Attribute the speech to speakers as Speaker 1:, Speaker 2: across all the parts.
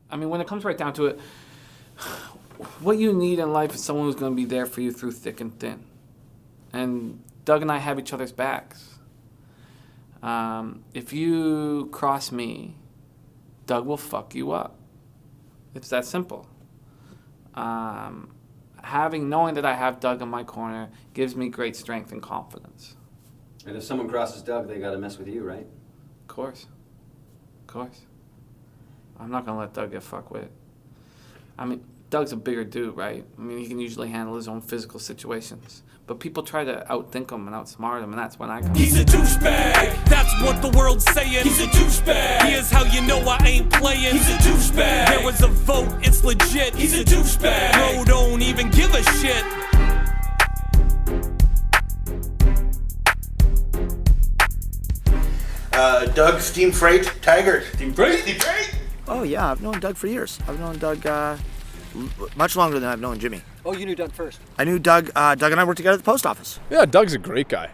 Speaker 1: I mean, when it comes right down to it, what you need in life is someone who's going to be there for you through thick and thin. And Doug and I have each other's backs. If you cross me, Doug will fuck you up. It's that simple. Knowing that I have Doug in my corner gives me great strength and confidence.
Speaker 2: And if someone crosses Doug, they got to mess with you, right?
Speaker 1: Of course. I'm not going to let Doug get fucked with. I mean, Doug's a bigger dude, right? I mean, he can usually handle his own physical situations. But people try to outthink him and outsmart him, and that's when I come.
Speaker 3: He's a douchebag, that's what the world's saying. He's a douchebag, here's how you know I ain't playing. He's a douchebag, there was a vote, it's legit. He's a douchebag, bro don't even give a shit.
Speaker 4: Doug Steamfreight Taggart.
Speaker 1: Steamfreight?
Speaker 5: Oh, yeah, I've known Doug for years. I've known Doug much longer than I've known Jimmy.
Speaker 6: Oh, you knew Doug first?
Speaker 5: I knew Doug. Doug and I worked together at the post office.
Speaker 7: Yeah, Doug's a great guy.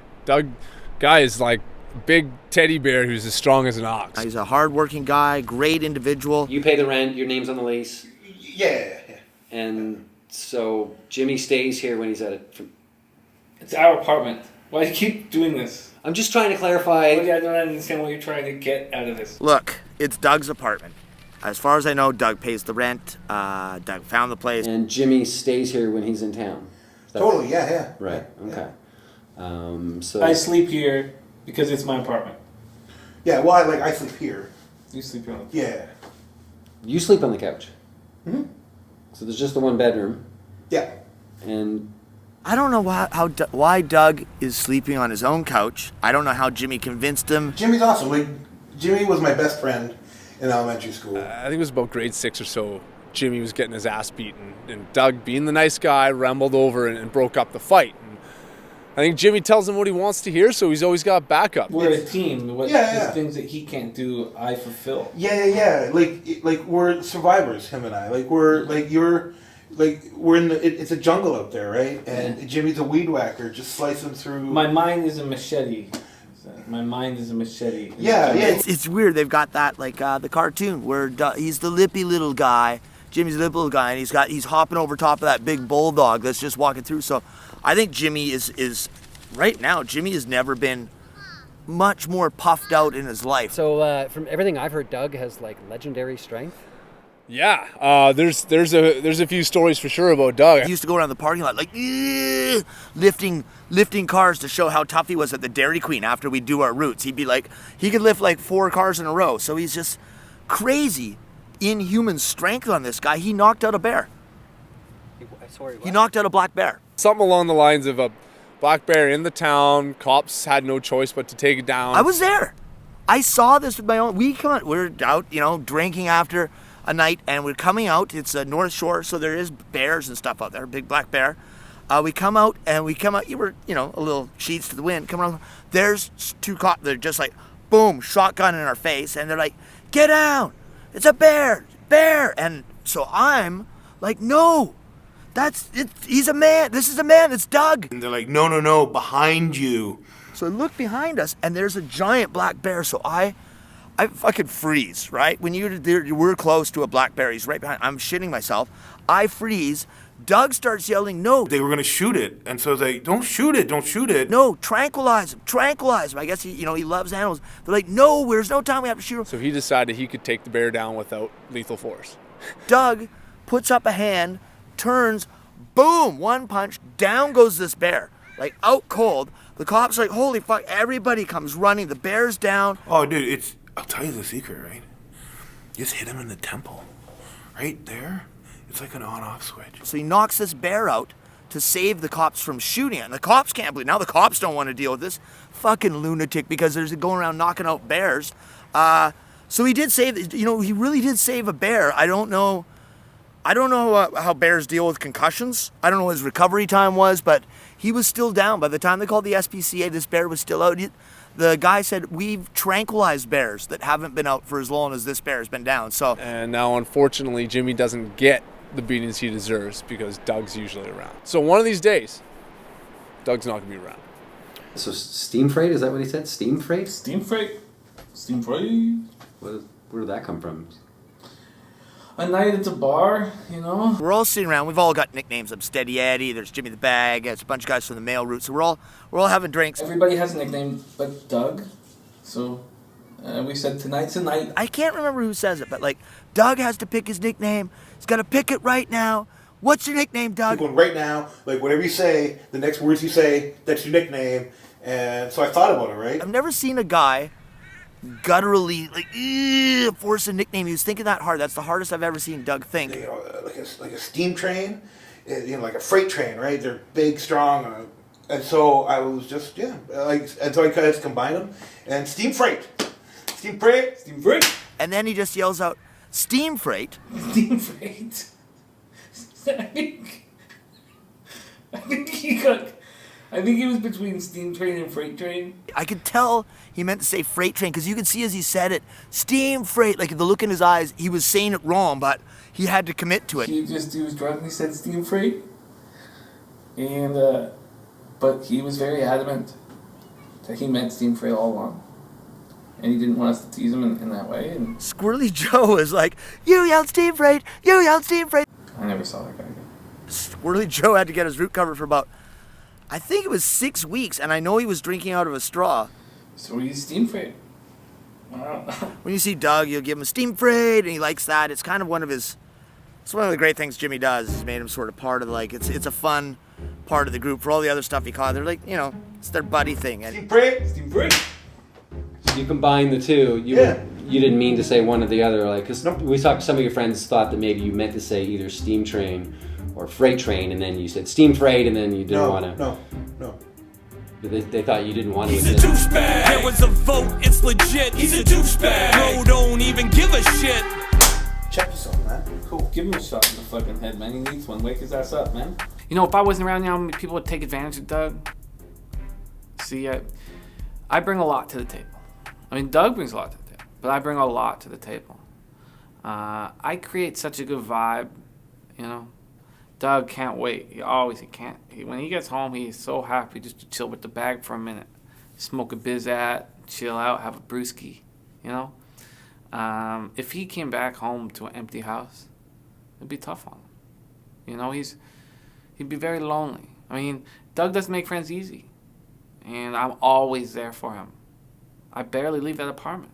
Speaker 7: Guy is like a big teddy bear who's as strong as an ox.
Speaker 5: He's a hard-working guy, great individual.
Speaker 2: You pay the rent, your name's on the lease.
Speaker 4: Yeah.
Speaker 2: And so Jimmy stays here when he's at it.
Speaker 1: It's our apartment. Why do you keep doing this?
Speaker 2: I'm just trying to clarify.
Speaker 1: I don't understand what you're trying to get out of this.
Speaker 5: Look, it's Doug's apartment. As far as I know, Doug pays the rent. Doug found the place.
Speaker 2: And Jimmy stays here when he's in town.
Speaker 4: Totally, yeah.
Speaker 2: Right, okay. So
Speaker 1: I sleep here because it's my apartment.
Speaker 4: Yeah, well, I sleep here.
Speaker 1: You sleep here.
Speaker 4: Yeah.
Speaker 2: You sleep on the couch.
Speaker 4: Mm-hmm.
Speaker 2: So there's just the one bedroom.
Speaker 4: Yeah.
Speaker 2: And
Speaker 5: I don't know why Doug is sleeping on his own couch. I don't know how Jimmy convinced him.
Speaker 4: Jimmy's awesome. Jimmy was my best friend in elementary school.
Speaker 7: I think it was about grade 6 or so. Jimmy was getting his ass beaten, and Doug, being the nice guy, rambled over and broke up the fight. And I think Jimmy tells him what he wants to hear, so he's always got backup.
Speaker 1: We're a team.
Speaker 4: Yeah.
Speaker 1: The things that he can't do, I fulfill.
Speaker 4: Yeah. Like we're survivors, him and I. We're in the. It's a jungle out there, right? And Jimmy's a weed whacker, just slicing through.
Speaker 1: My mind is a machete. My mind is a machete.
Speaker 4: Yeah.
Speaker 5: It's weird. They've got that the cartoon where he's the lippy little guy. Jimmy's the lippy little guy, and he's hopping over top of that big bulldog that's just walking through. So I think Jimmy is right now. Jimmy has never been much more puffed out in his life.
Speaker 6: So from everything I've heard, Doug has legendary strength.
Speaker 7: Yeah, there's a few stories for sure about Doug.
Speaker 5: He used to go around the parking lot lifting cars to show how tough he was at the Dairy Queen after we do our routes. He'd be he could lift 4 cars in a row. So he's just crazy, inhuman strength on this guy. He knocked out a bear.
Speaker 6: Sorry, what?
Speaker 5: He knocked out a black bear.
Speaker 7: Something along the lines of a black bear in the town. Cops had no choice but to take it down.
Speaker 5: I was there. I saw this with my own. We're out, drinking after a night, and we're coming out. It's a North Shore, so there is bears and stuff out there. Big black bear. We come out. You were, a little sheets to the wind. Come around. There's 2 cops. They're just boom, shotgun in our face, and they're like, "Get down! It's a bear! And so I'm like, "No, that's it. He's a man. This is a man. It's Doug."
Speaker 4: And they're like, no, behind you.
Speaker 5: So I look behind us, and there's a giant black bear. So I fucking freeze, right? When we're close to a black bear, he's right behind. I'm shitting myself. I freeze. Doug starts yelling, "No!"
Speaker 4: They were gonna shoot it, and so they don't shoot it.
Speaker 5: No, tranquilize him. I guess he loves animals. They're like, "No, there's no time. We have to shoot him."
Speaker 7: So he decided he could take the bear down without lethal force.
Speaker 5: Doug puts up a hand, turns, boom, one punch, down goes this bear, out cold. The cops are like, "Holy fuck!" Everybody comes running. The bear's down.
Speaker 4: Oh, dude, I'll tell you the secret, right? Just hit him in the temple, right there. It's like an on-off switch.
Speaker 5: So he knocks this bear out to save the cops from shooting it. And the cops can't believe. Now the cops don't want to deal with this fucking lunatic because there's going around knocking out bears. So he did save, he really did save a bear. I don't know how bears deal with concussions. I don't know what his recovery time was, but he was still down. By the time they called the SPCA, this bear was still out. The guy said, "We've tranquilized bears that haven't been out for as long as this bear has been down." So,
Speaker 7: and now, unfortunately, Jimmy doesn't get the beatings he deserves because Doug's usually around. So one of these days, Doug's not going to be around.
Speaker 2: So Steamfreight, is that what he said? Steamfreight?
Speaker 1: Steamfreight.
Speaker 2: Where did that come from?
Speaker 1: a night at the bar, you know.
Speaker 5: We're all sitting around. We've all got nicknames. I'm Steady Eddie. There's Jimmy the Bag. There's a bunch of guys from the mail route. So we're all having drinks.
Speaker 1: Everybody has a nickname but Doug. So we said tonight's a night.
Speaker 5: I can't remember who says it, but like Doug has to pick his nickname. He's got to pick it right now. What's your nickname, Doug?
Speaker 4: Like, right now, like whatever you say, the next words you say, that's your nickname. And so I thought about it, right?
Speaker 5: I've never seen a guy gutturally force a nickname. He was thinking that hard. That's the hardest I've ever seen Doug think.
Speaker 4: You know, like a steam train, you know, like a freight train, right? They're big, strong, and so I was just and so I kind of combined them, and Steamfreight.
Speaker 5: And then he just yells out, Steamfreight.
Speaker 1: Steamfreight. I think he was between steam train and freight train.
Speaker 5: I could tell he meant to say freight train because you could see as he said it, steam freight, like the look in his eyes, he was saying it wrong, but he had to commit to it.
Speaker 1: He was drunk and he said steam freight. And, but he was very adamant that he meant steam freight all along. And he didn't want us to tease him in that way. And
Speaker 5: Squirrely Joe is like, you yelled steam freight, you yelled steam freight.
Speaker 1: I never saw that guy again.
Speaker 5: Squirrely Joe had to get his root covered for about, I think it was 6 weeks, and I know he was drinking out of a straw.
Speaker 1: So he's steam freight. Wow.
Speaker 5: When you see Doug, you'll give him a steam freight, and he likes that. It's kind of it's one of the great things Jimmy does. He's made him sort of part of it's a fun part of the group. For all the other stuff he caught, they're like, you know, it's their buddy thing. And
Speaker 4: Steamfreight.
Speaker 2: So you combine the two. You didn't mean to say one or the other, like, because we talked. Some of your friends thought that maybe you meant to say either steam train or freight train, and then you said steam freight, and then you didn't want to.
Speaker 4: No.
Speaker 2: They thought you didn't want to.
Speaker 3: He's a douchebag. There was a vote, it's legit. He's a douchebag. Bro, don't even give a shit.
Speaker 4: Check yourself, man. Cool.
Speaker 1: Give him a shot in the fucking head, man. He needs one. Wake his ass up, man. You know, if I wasn't around now, people would take advantage of Doug. See, I bring a lot to the table. I mean, Doug brings a lot to the table, but I bring a lot to the table. I create such a good vibe, you know. Doug can't wait. He can't. When he gets home, he's so happy just to chill with the bag for a minute. Smoke a bizat, chill out, have a brewski, you know. If he came back home to an empty house, it'd be tough on him. You know, he'd be very lonely. I mean, Doug doesn't make friends easy. And I'm always there for him. I barely leave that apartment.